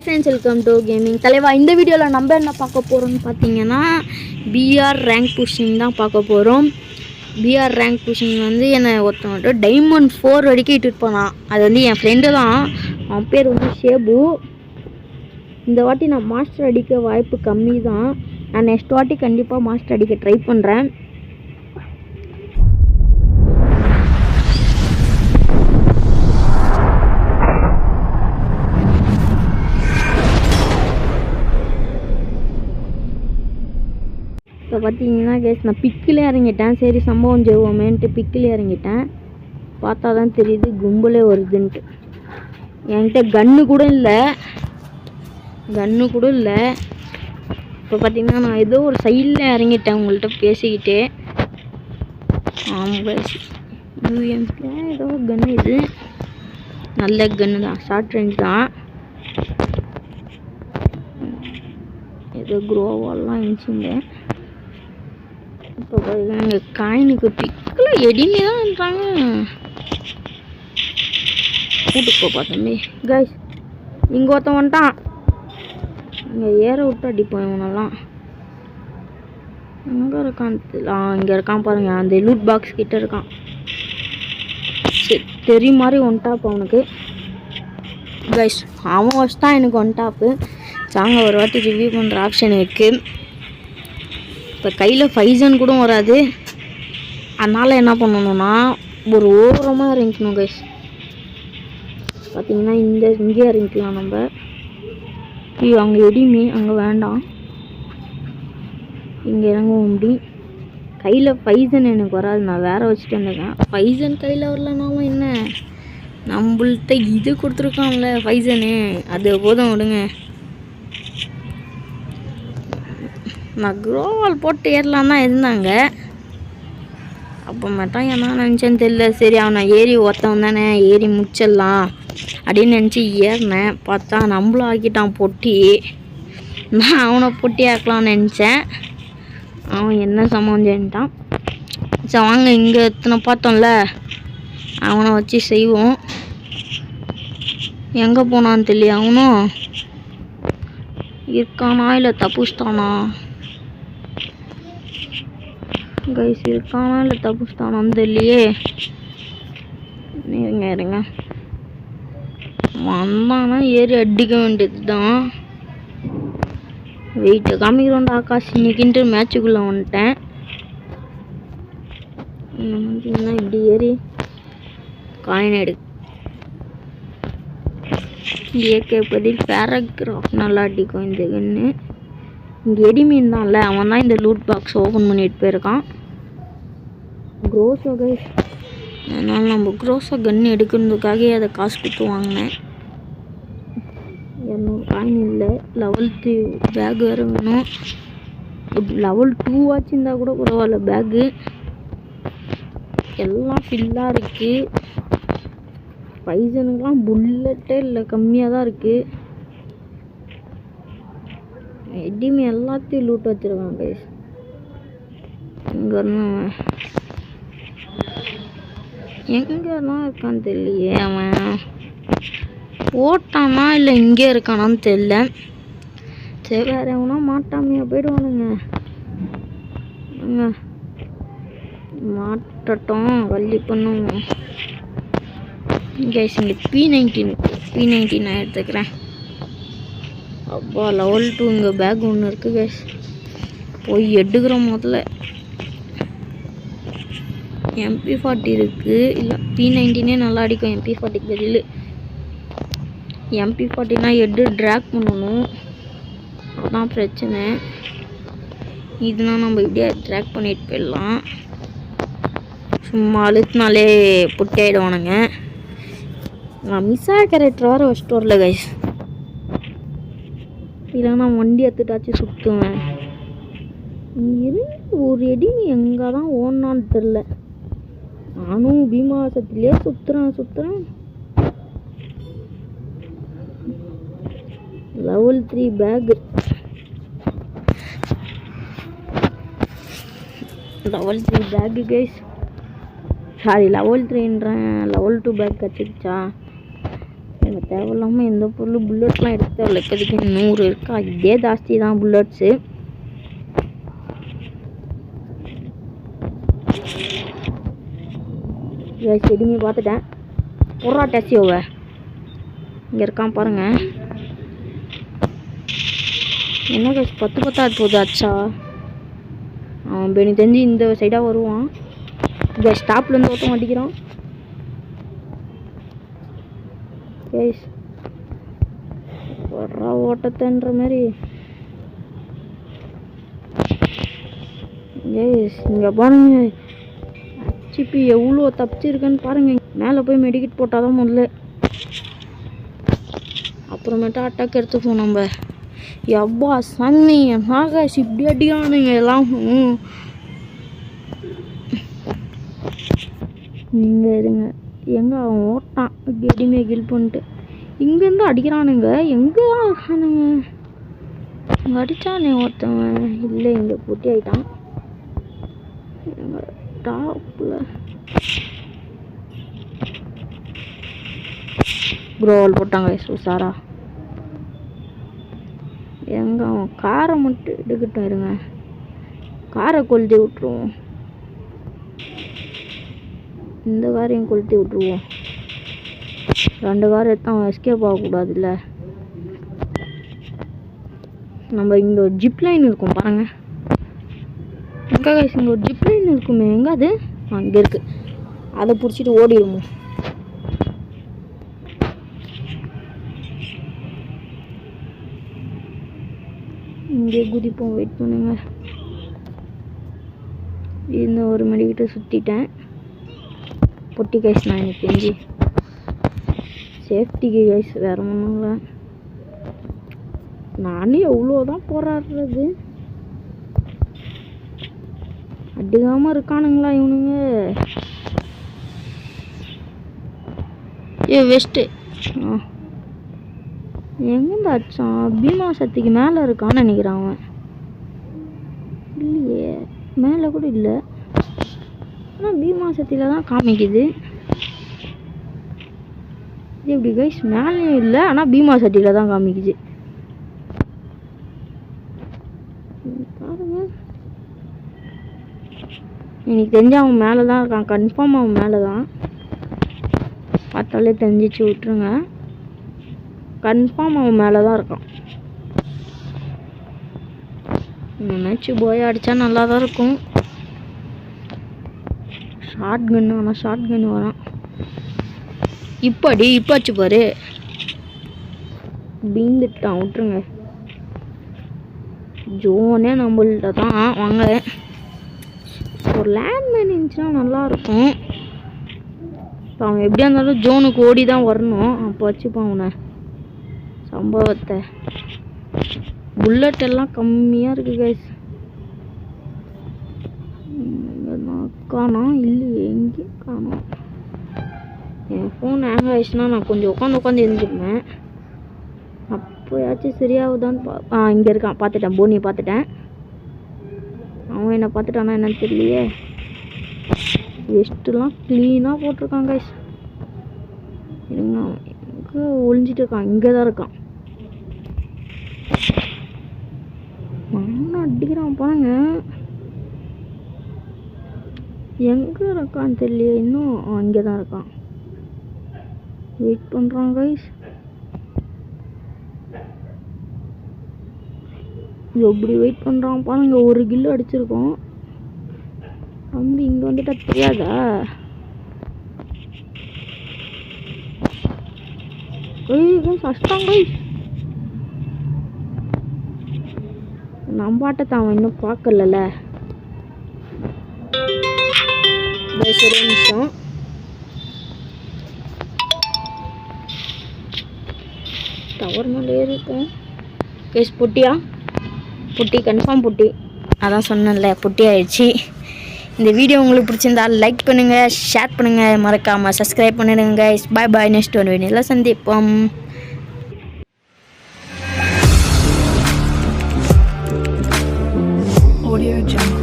Friends, welcome to gaming தலைவா. இந்த வீடியோவில் நம்ம என்ன பார்க்க போகிறோம்னு பார்த்தீங்கன்னா பிஆர் ரேங்க் புஷிங் தான் பார்க்க போகிறோம். பிஆர் ரேங்க் புஷிங் வந்து என்னை ஒருத்தவங்க டைமண்ட் 4 வரைக்கும் இட்டுட்டு போனான். அது வந்து என் ஃப்ரெண்டு தான். அவன் பேர் வந்து ஷேபு. இந்த வாட்டி நான் மாஸ்டர் அடிக்க வாய்ப்பு கம்மி தான். நான் நெக்ஸ்ட் வாட்டி கண்டிப்பாக மாஸ்டர் அடிக்க ட்ரை பண்ணுறேன். இப்போ பார்த்தீங்கன்னா கேஸ் நான் பிக்கில் இறங்கிட்டேன். சரி சம்பவம் செய்வோமேன்ட்டு பிக்கில் இறங்கிட்டேன். பார்த்தா தான் தெரியுது கும்பலே வருதுன்ட்டு. என்கிட்ட கன்று கூட இல்லை. இப்போ பார்த்தீங்கன்னா நான் ஏதோ ஒரு சைடில் இறங்கிட்டேன் உங்கள்கிட்ட பேசிக்கிட்டே. யூஎம்பி ஏதோ கன்று, இது நல்ல கன்று தான், ஷார்ட் ரேஞ்ச் தான். ஏதோ குரோவாலாம் இருந்துச்சுங்க. இப்போ பாருங்க காயினுக்கு பிக்கில் எடிமே தான் பண்ணுறாங்க. கூட்டுக்கு போ தம்பி. கைஸ் இங்கே ஒருத்தன் வந்துட்டான். இங்கே ஏற விட்டு அடிப்போம் இவனெல்லாம். எங்கே இருக்கான்? இங்கே இருக்கான் பாருங்க, அந்த லூட் பாக்ஸ் கிட்ட இருக்கான். சரி தெரிய மாதிரி ஒன் டாப் அவனுக்கு. கைஸ் அவன் வச்சுதான் எனக்கு ஒன் டாப்பு. சாங்க ஒரு வாட்டி ரிவ்யூ பண்ணுற ஆப்ஷன் இருக்குது. இப்போ கையில் ஃபைசன் கூட வராது. அதனால் என்ன பண்ணணும்னா ஒரு ஓரமாக இறங்கிக்கணும் கைஸ். பார்த்தீங்கன்னா இங்கே இறங்கிக்கலாம் நம்ம. அங்கே எடிமே அங்கே வேண்டாம், இங்கே இறங்கவும் அப்படி. கையில் ஃபைசன் எனக்கு வராது, நான் வேறு வச்சுட்டு வந்துருக்கேன். ஃபைசன் கையில் வரலனாலும் என்ன, நம்மள்கிட்ட இது கொடுத்துருக்கான்ல ஃபைசனு, அது போதும் விடுங்க. நான் குரோவால் போட்டு ஏறலாம் தான் இருந்தாங்க. அப்போ மட்டும் என்ன நினச்சேன்னு தெரியல. சரி அவனை ஏறி ஒருத்தவன் தானே, ஏறி முடிச்சிடலாம் அப்படின்னு நினச்சி ஏறினேன். பார்த்தா நம்மளும் ஆக்கிட்டான் பொட்டி. நான் அவனை பொட்டி ஆக்கலாம்னு நினச்சேன். அவன் என்ன சமாளிட்டான். சரி வாங்க இங்கே எத்தனை பார்த்தோம்ல, அவனை வச்சு செய்வோம். எங்கே போனான்னு தெரியல. அவனும் இருக்கானா இல்லை தப்புச்சிட்டானா? கைஸ் இருக்கானா இல்லை தப்புச்சிட்டானான்னு தெரியலையே. இருங்க வந்தானா ஏறி அடிக்க வேண்டியது தான். வெயிட்டு காமிக்கிறோண்டா ஆகாஷ் இன்னைக்குன்ட்டு மேட்சுக்குள்ளே வந்துட்டேன். பார்த்தீங்கன்னா இப்படி ஏறி காயின் எடு. ஏகே பதில் பேராகிராஃப் நல்லா அடிக்கும் இந்த கன்று. இங்கே எடிமீன் தான்ல, அவன் தான் இந்த லூட் பாக்ஸ் ஓப்பன் பண்ணிட்டு போயிருக்கான். க்ரோஸோ கைஸ், அதனால் நம்ம க்ரோஸோ கன்று எடுக்கிறதுக்காக அதை காசு கொடுத்து வாங்கினேன். 200 காயின் இல்லை. லெவல் 3 பேக் வேறு வேணும். லெவல் 2 ஆச்சு இருந்தால் கூட பரவாயில்ல. பேக்கு எல்லாம் ஃபில்லாக இருக்குது. ஃபைசனுக்கெலாம் புல்லட்டே இல்லை, கம்மியாக தான் இருக்குது. எடிமே எல்லாத்தையும் லூட் வச்சுருக்கான் கைஸ். எங்கெல்லாம் இருக்கான்னு தெரியலையே. அவன் ஓட்டானா இல்லை இங்கே இருக்கானான்னு தெரியல. சரி வேறு எவனா மாட்டாமையா போயிடுவானுங்க. மாட்டட்டும், வள்ளி பண்ணுவோம் கைஸ். இங்கே P19 நான் எடுத்துக்கிறேன். அப்பா லெவல் 2 இங்கே பேக் ஒன்று இருக்குது கைஸ். போய் எடுக்கிறோம் முதல்ல. MP40 இருக்குது. இல்லை P19 நல்லா அடிக்கும் MP40 பதில். MP40னா எட்டு ட்ராக் பண்ணணும், அதான் பிரச்சனை. இதுனா நம்ம இப்படியே ட்ராக் பண்ணிட்டு போயிடலாம். சும்மா அழுத்தினாலே புட்டி ஆகிடுவானுங்க. நான் மிஸ்ஸா கேரக்டர் வேறு வச்சுட்டு வரல கைஸ். இல்லைன்னா வண்டி எடுத்துட்டாச்சு சுற்றுவேன். ஒரு எடி எங்கே தான் ஓடனான்னு தெரில. நானும் பீமாசத்திலே சுற்றுறேன். Level 3 pack, level 3 pack guys. Sorry level 3ன்றேன், லெவல் 2 பேக் கிடச்சிருச்சா. எனக்கு தேவையில்லாமல் எந்த பொருள் புல்லட்லாம் எடுத்து தேவையில்ல. இப்போதைக்கு 100 இருக்கா, இதே ஜாஸ்தி தான் புல்லட்ஸு. செடிங்க பார்த்துட்டேன். பொறா டேசியோவை இங்கே இருக்கான் பாருங்கள். என்ன கைஸ் 10 போகுது ஆச்சா. அவன் பெனி தெரிஞ்சு இந்த சைடாக வருவான். இங்கே ஸ்டாப்லேருந்து ஓட்ட மாட்டேங்கிறான் கைஸ். வர்றா ஓட்டத்தன்ற மாதிரி. கைஸ் இங்கே பாருங்க, ஹெச்பி எவ்வளோ தப்பிச்சிருக்குன்னு பாருங்க. மேலே போய் மெடிக்கெட் போட்டால் தான் முதல்ல, அப்புறமேட்டா அட்டாக் எடுத்துப்போம் நம்ம. எவ்வா சாமி நாகாஷ் இப்படி அடிக்கிறானுங்க எல்லாம். நீங்கள் இருங்க, எங்கே அவன் ஓட்டான் கெடிமே கில் பண்ணிட்டு இங்கேருந்து அடிக்கிறானுங்க. எங்கே இருக்கானுங்க? இங்கே அடித்தானே ஒருத்தவன். இல்லை இங்கே பூட்டி ஆகிட்டான். எங்கள் டாப்பில் க்ரோவல் போட்டாங்க சுசாரா. எங்கே அவன் காரை மட்டும் எடுக்கட்டும் இருங்க, காரை கொளுத்தி விட்ருவோம். இந்த காரையும் கொளுத்தி விட்ருவோம். 2 கார் எடுத்து அவன் எஸ்கேப் ஆகக்கூடாதுல்ல. நம்ம இங்கே ஒரு ஜிப் லைன் இருக்கும் பாருங்க. எங்கே கைஸ் இங்கே ஒரு ஜிப் லைன் இருக்குமே, எங்கே அது? அங்கே இருக்குது. அதை பிடிச்சிட்டு ஓடிடுவோம். இங்கே குதிப்போம், வெயிட் பண்ணுங்க. இந்த ஒரு மெடிக்கிட்ட சுற்றிட்டேன். பொட்டி கைஸ் நான் எனக்கு தெரிஞ்சு சேஃப்டிக்கு கைஸ் வேறு ஒன்றும் இல்லை. நானே எவ்வளோதான் போராடுறது, அடிக்காமல் இருக்கானுங்களா இவனுங்க. வெஸ்ட்டு எங்கேருந்து அடிச்சான்? பீமா சக்திக்கு மேலே இருக்கான்னு நினைக்கிறான் அவன். இல்லையே, மேலே கூட இல்லை. ஆனால் பீமா சக்தியில் தான் காமிக்குது. இது எப்படி கைஸ்? மேலேயும் இல்லை, ஆனால் பீமா சக்தியில் தான் காமிக்குது. பாருங்க, எனக்கு தெரிஞ்சு அவன் மேலே தான் இருக்கான். கன்ஃபார்ம் அவன் மேலே தான். பார்த்தாலே தெரிஞ்சிச்சு, விட்டுருங்க. கன்ஃபார்ம் அவன் மேலே தான் இருக்கான். நினச்சி போய் அடித்தா நல்லா தான் இருக்கும். ஷார்ட் கன்னு, ஆனால் ஷார்ட் கன்னு வரான். இப்போ ஆச்சு பாரு, பீந்துட்டான். விட்டுருங்க, ஜோனே நம்மள்கிட்ட தான். வாங்க, ஒரு லேண்ட்மேன் இருந்துச்சுன்னா நல்லாயிருக்கும். இப்போ அவன் எப்படியா இருந்தாலும் ஜோனுக்கு ஓடி தான் வரணும். அப்போ வச்சுப்பான் அவனை சம்பவத்தை. புல்லட் எல்லாம் கம்மியாக இருக்குது கைஸ். காணோம், இல்லையே, எங்கேயும் காணோம். என் ஃபோன் ஹேங் ஆகிடுச்சுன்னா நான் கொஞ்சம் உட்காந்து எழுந்திருப்பேன். அப்போயாச்சும் சரியாகுதான்னு இங்கே இருக்கான். பார்த்துட்டேன், போனியை பார்த்துட்டேன். அவன் என்னை பார்த்துட்டானா என்னன்னு தெரியலையே. வெஸ்ட்டுலாம் க்ளீனாக போட்டிருக்கான் கைஸ். இருங்க, எங்கே ஒளிஞ்சிட்டு இருக்கான்? இங்கே தான் இருக்கான். மண்ணை அடிக்கிறான் பாருங்க. எங்கே இருக்கான்னு தெரியலையே இன்னும். இங்கே தான் இருக்கான். வெயிட் பண்ணுறான் கைஸ். எப்படி வெயிட் பண்ணுறான் பாருங்க. ஒரு கில்லு அடிச்சிருக்கோம். தம்பி இங்கே வந்துட்டா தெரியாதா? கஷ்டம் கைஸ். நம்ம ஆட்டத்தை அவன் இன்னும் பார்க்கலல்ல. ஒரு நிமிஷம். டவர் மேலே இருக்கும் கேஸ். பொட்டியா? பொட்டி, கன்ஃபார்ம் பொட்டி. அதான் சொன்னேன்ல, பொட்டி ஆயிடுச்சு. இந்த வீடியோ உங்களுக்கு பிடிச்சிருந்தா லைக் பண்ணுங்கள், ஷேர் பண்ணுங்கள், மறக்காமல் சப்ஸ்கிரைப் பண்ணிடுங்க கைஸ். பாய் பாய். நெக்ஸ்ட் ஒரு வீடியோவில் சந்திப்போம். Audio Jungle.